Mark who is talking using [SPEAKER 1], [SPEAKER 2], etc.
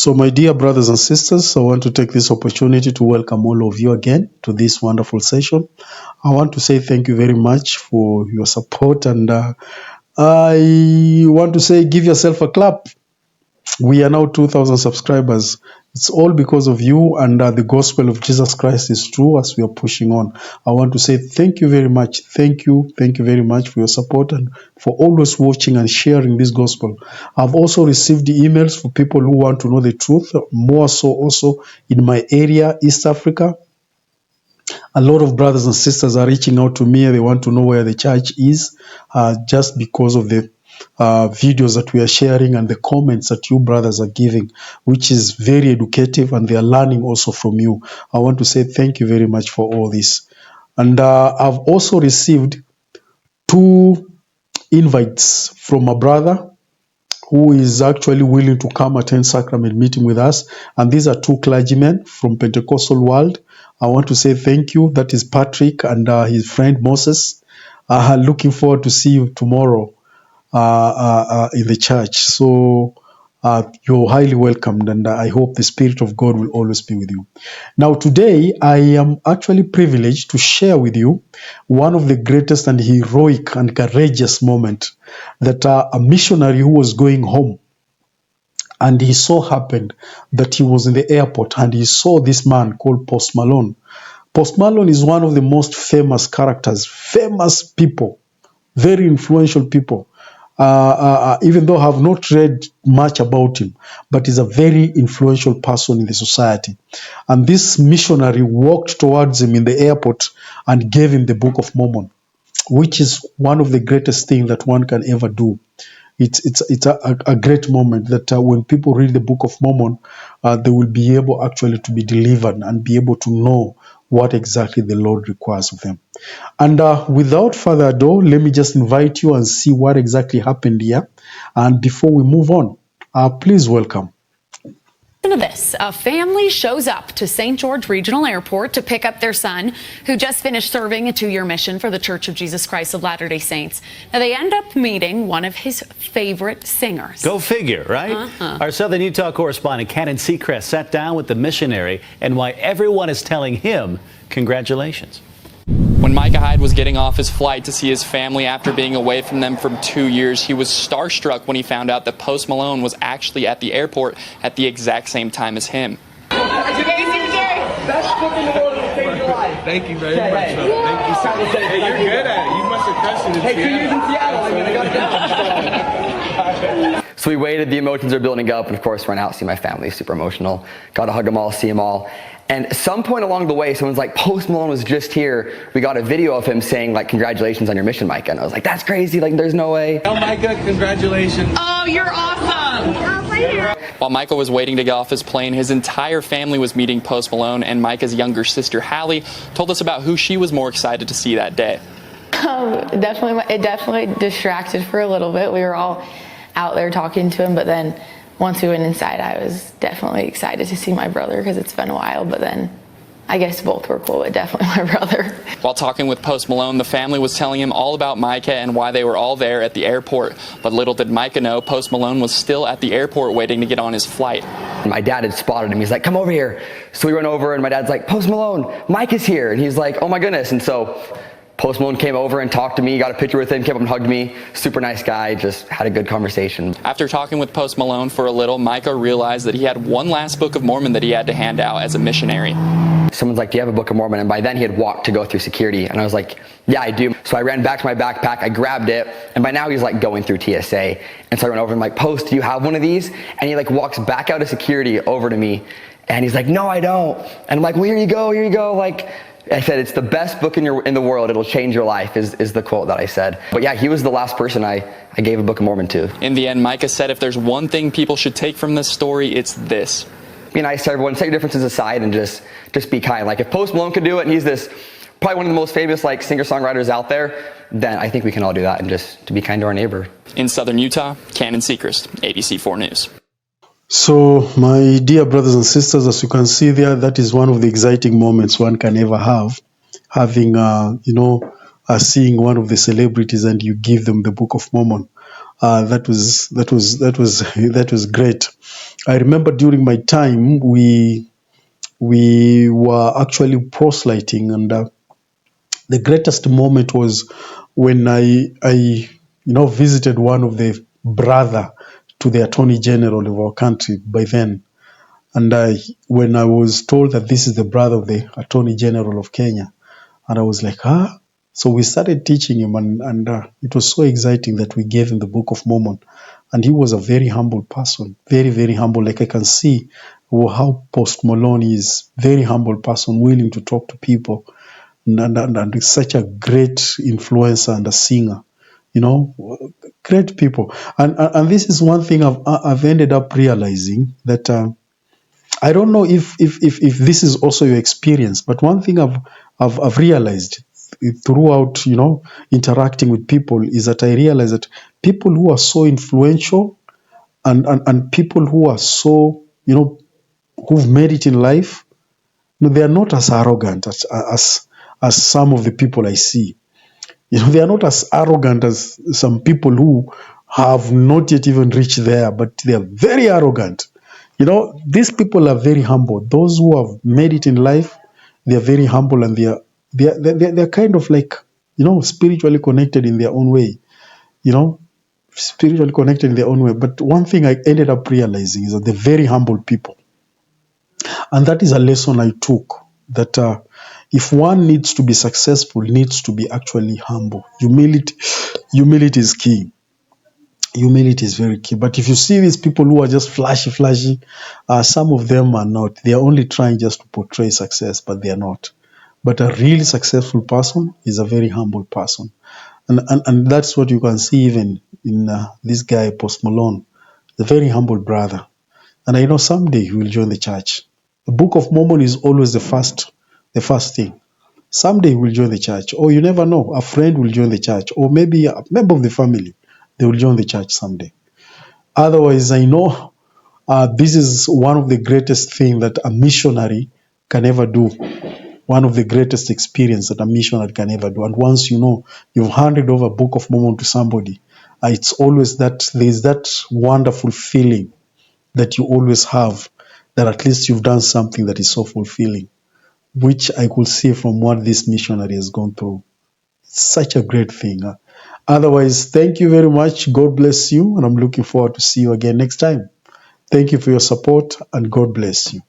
[SPEAKER 1] So, my dear brothers and sisters, I want to take this opportunity to welcome all of you again to this wonderful session. I want to say thank you very much for your support, and I want to say give yourself a clap. We are now 2,000 subscribers. It's all because of you, and the gospel of Jesus Christ is true as we are pushing on. I want to say thank you very much. Thank you very much for your support and for always watching and sharing this gospel. I've also received emails for people who want to know the truth, more so also in my area, East Africa. A lot of brothers and sisters are reaching out to me. They want to know where the church is, just because of the videos that we are sharing and the comments that you brothers are giving, which is very educative, and they are learning also from you. I want to say thank you very much for all this. And I've also received 2 invites from a brother who is actually willing to come attend sacrament meeting with us. And these are 2 clergymen from Pentecostal world. I want to say thank you. That is Patrick and his friend Moses. Looking forward to see you tomorrow in the church. So you're highly welcomed, and I hope the Spirit of God will always be with you. Now, today, I am actually privileged to share with you one of the greatest and heroic and courageous moments that a missionary who was going home, and he so happened that he was in the airport and he saw this man called Post Malone. Post Malone is one of the most famous characters, famous people, very influential people. Even though I have not read much about him, but he's a very influential person in the society. And this missionary walked towards him in the airport and gave him the Book of Mormon, which is one of the greatest things that one can ever do. It's a great moment that when people read the Book of Mormon, they will be able actually to be delivered and be able to know what exactly the Lord requires of them. And without further ado, let me just invite you and see what exactly happened here. And before we move on, please welcome.
[SPEAKER 2] Listen to this. A family shows up to St. George Regional Airport to pick up their son, who just finished serving a 2-year mission for the Church of Jesus Christ of Latter-day Saints. Now, they end up meeting one of his favorite singers.
[SPEAKER 3] Go figure, right? Our Southern Utah correspondent, Cannon Seacrest, sat down with the missionary and why everyone is telling him congratulations.
[SPEAKER 4] When Micah Hyde was getting off his flight to see his family after being away from them for 2 years, he was starstruck when he found out that Post Malone was actually at the airport at the exact same time as him.
[SPEAKER 5] Best book in the world will change your life.
[SPEAKER 6] Thank you very much. Thank you so much. Hey, you're good at it. You must have crushed it in Seattle.
[SPEAKER 5] 2 years in Seattle. I'm gonna go.
[SPEAKER 7] So we waited, the emotions are building up, and of course went out to see my family, super emotional. Got to hug them all, see them all. And at some point along the way, someone's like, Post Malone was just here. We got a video of him saying, like, congratulations on your mission, Micah. And I was like, that's crazy, like, there's no way.
[SPEAKER 6] Oh, Micah, congratulations.
[SPEAKER 2] Oh, you're awesome.
[SPEAKER 4] While Micah was waiting to get off his plane, his entire family was meeting Post Malone, and Micah's younger sister, Hallie, told us about who she was more excited to see that day.
[SPEAKER 8] It definitely distracted for a little bit. We were all out there talking to him, but then once we went inside, I was definitely excited to see my brother because it's been a while, but then I guess both were cool, but definitely my brother.
[SPEAKER 4] While talking with Post Malone, the family was telling him all about Micah and why they were all there at the airport. But little did Micah know, Post Malone was still at the airport waiting to get on his flight.
[SPEAKER 7] My dad had spotted him. He's like, come over here. So we went over, and my dad's like, Post Malone, Micah's here. And he's like, oh my goodness. And so Post Malone came over and talked to me, got a picture with him, came up and hugged me. Super nice guy, just had a good conversation.
[SPEAKER 4] After talking with Post Malone for a little, Micah realized that he had one last Book of Mormon that he had to hand out as a missionary.
[SPEAKER 7] Someone's like, do you have a Book of Mormon? And by then he had walked to go through security. And I was like, yeah, I do. So I ran back to my backpack, I grabbed it, and by now he's like going through TSA. And so I went over and I'm like, Post, do you have one of these? And he like walks back out of security over to me. And he's like, no, I don't. And I'm like, well, here you go. Like, I said, it's the best book in the world. It'll change your life is the quote that I said. But yeah, he was the last person I gave a Book of Mormon to.
[SPEAKER 4] In the end, Micah said if there's one thing people should take from this story, it's this.
[SPEAKER 7] Be nice to everyone, set your differences aside, and just be kind. Like, if Post Malone could do it, and he's this probably one of the most famous like singer-songwriters out there, then I think we can all do that, and just to be kind to our neighbor.
[SPEAKER 4] In Southern Utah, Cannon Seacrest, ABC4 News.
[SPEAKER 1] So, my dear brothers and sisters, as you can see there, that is one of the exciting moments one can ever have, having, seeing one of the celebrities and you give them the Book of Mormon. That was great. I remember during my time, we were actually proselyting, and the greatest moment was when I visited one of the brother to the Attorney General of our country by then. And when I was told that this is the brother of the Attorney General of Kenya, and I was like, ah. So we started teaching him, and it was so exciting that we gave him the Book of Mormon. And he was a very humble person, very, very humble. Like I can see how Post Malone is, very humble person, willing to talk to people, and is such a great influencer and a singer. Great people. And this is one thing I've ended up realizing that. I don't know if this is also your experience, but one thing I've realized throughout interacting with people is that I realize that people who are so influential and people who are so who've made it in life, they are not as arrogant as some of the people I see. They are not as arrogant as some people who have not yet even reached there, but they are very arrogant. These people are very humble. Those who have made it in life, they are very humble, and they're kind of like, spiritually connected in their own way. You know, spiritually connected in their own way. But one thing I ended up realizing is that they're very humble people, and that is a lesson I took. That if one needs to be successful, needs to be actually humble. Humility is key. Humility is very key. But if you see these people who are just flashy, some of them are not. They are only trying just to portray success, but they are not. But a really successful person is a very humble person. And that's what you can see even in this guy, Post Malone, a very humble brother. And I know someday he will join the church. The Book of Mormon is always the first thing. Someday he will join the church. Or you never know, a friend will join the church. Or maybe a member of the family, they will join the church someday. Otherwise, I know this is one of the greatest things that a missionary can ever do. One of the greatest experience that a missionary can ever do. And once you've handed over Book of Mormon to somebody, it's always that there's that wonderful feeling that you always have, that at least you've done something that is so fulfilling, which I could see from what this missionary has gone through. It's such a great thing. Otherwise, thank you very much. God bless you, and I'm looking forward to see you again next time. Thank you for your support, and God bless you.